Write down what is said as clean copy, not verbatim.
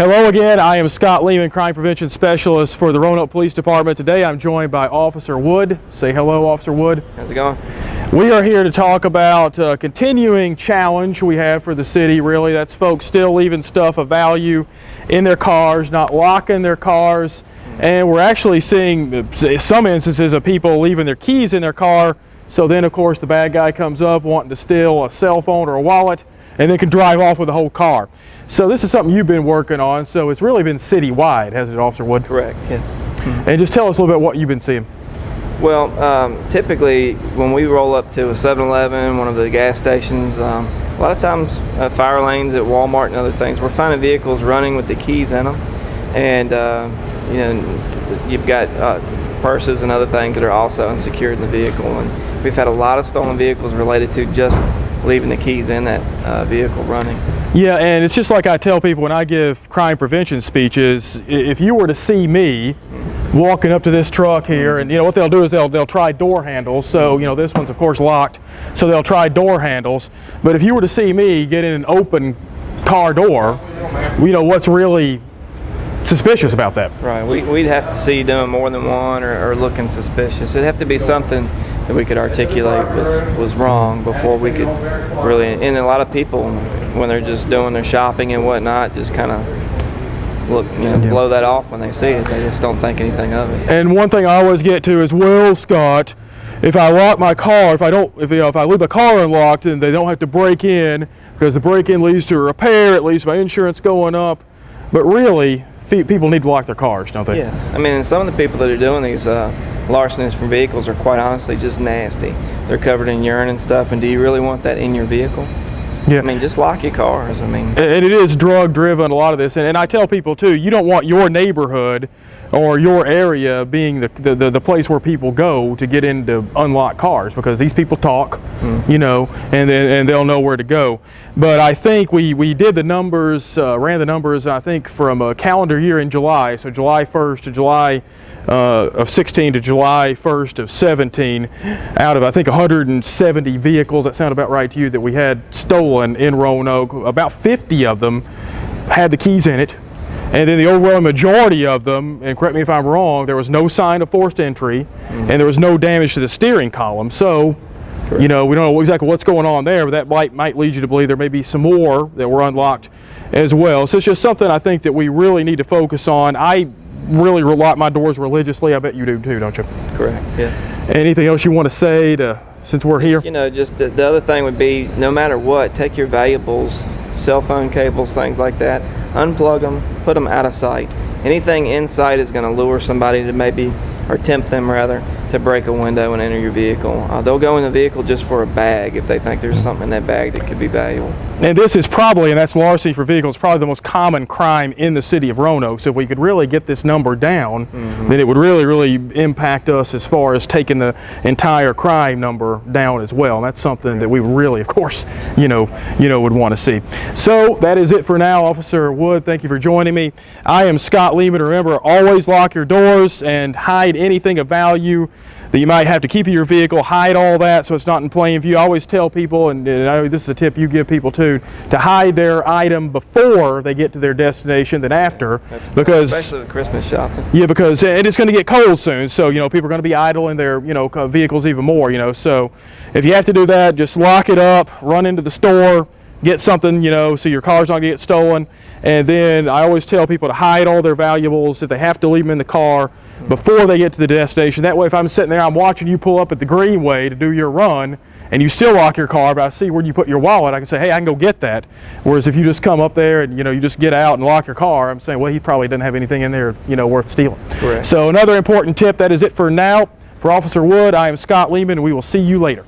Hello again, I am Scott Leamon, Crime Prevention Specialist for the Roanoke Police Department. Today I'm joined by Officer Wood. Say hello, Officer Wood. How's it going? We are here to talk about a continuing challenge we have for the city, really. That's folks still leaving stuff of value in their cars, not locking their cars. And we're actually seeing some instances of people leaving their keys in their car. So then, of course, the bad guy comes up wanting to steal a cell phone or a wallet and then can drive off with the whole car. So this is something you've been working on, so it's really been citywide, hasn't it, Officer Wood? Correct, yes. And just tell us a little bit what you've been seeing. Well, typically when we roll up to a 7-Eleven, one of the gas stations, a lot of times fire lanes at Walmart and other things, we're finding vehicles running with the keys in them. And you know, you've got purses and other things that are also secured in the vehicle. And we've had a lot of stolen vehicles related to just leaving the keys in that vehicle running. Yeah, and it's just like I tell people when I give crime prevention speeches, if you were to see me walking up to this truck here, and you know what they'll do is they'll try door handles. So you know this one's of course locked, so they'll try door handles. But if you were to see me get in an open car door, you know what's really suspicious about that? Right, we'd have to see you doing more than one or looking suspicious. It'd have to be something that we could articulate was wrong before we could really, and a lot of people when they're just doing their shopping and whatnot just kind of look, blow that off when they see it. They just don't think anything of it. And one thing I always get to is, well, Scott, if I lock my car, if I leave the car unlocked, then they don't have to break in because the break-in leads to a repair, it leads to my insurance going up. But really, people need to lock their cars, don't they? Yes. I mean, and some of the people that are doing these larcenies from vehicles are quite honestly just nasty. They're covered in urine and stuff, and do you really want that in your vehicle? Yeah. I mean, just lock your cars. I mean, and it is drug driven, a lot of this, and I tell people too, you don't want your neighborhood or your area being the place where people go to get into unlocked cars, because these people talk, you know, and they'll know where to go. But I think we did the numbers, ran the numbers, I think from a calendar year in July, so July 1st to July of 16 to July 1st of 17, out of I think 170 vehicles, that sound about right to you, that we had stolen in Roanoke, about 50 of them had the keys in it. And then the overwhelming majority of them, and correct me if I'm wrong, there was no sign of forced entry, and there was no damage to the steering column. So, you know, we don't know exactly what's going on there, but that might lead you to believe there may be some more that were unlocked as well. So it's just something I think that we really need to focus on. I really lock my doors religiously. I bet you do too, don't you? correct, yeah. Anything else you want to say since we're here? You know, just the other thing would be, no matter what, take your valuables, cell phone cables, things like that, unplug them, put them out of sight. Anything in sight is going to lure somebody to maybe, or tempt them rather, to break a window and enter your vehicle. They'll go in the vehicle just for a bag if they think there's something in that bag that could be valuable. And this is probably, and that's larceny for vehicles, probably the most common crime in the city of Roanoke. So if we could really get this number down, then it would really impact us as far as taking the entire crime number down as well. And that's something that we really, of course, you know, would want to see. So that is it for now, Officer Wood. Thank you for joining me. I am Scott Leamon. Remember, always lock your doors and hide anything of value that you might have to keep in your vehicle. Hide all that so it's not in plain view. I always tell people, and I know this is a tip you give people too, to hide their item before they get to their destination than after. Because especially with Christmas shopping. Yeah, because it's going to get cold soon, so you know people are going to be idle in their vehicles even more. So if you have to do that, just lock it up, run into the store, get something, so your car's not going to get stolen. And then I always tell people to hide all their valuables if they have to leave them in the car before they get to the destination. That way, if I'm sitting there, I'm watching you pull up at the Greenway to do your run, and you still lock your car, but I see where you put your wallet, I can say, hey, I can go get that. Whereas if you just come up there and you just get out and lock your car, I'm saying, well, he probably doesn't have anything in there, worth stealing. Correct. So another important tip. That is it for now. For Officer Wood, I am Scott Leamon, and we will see you later.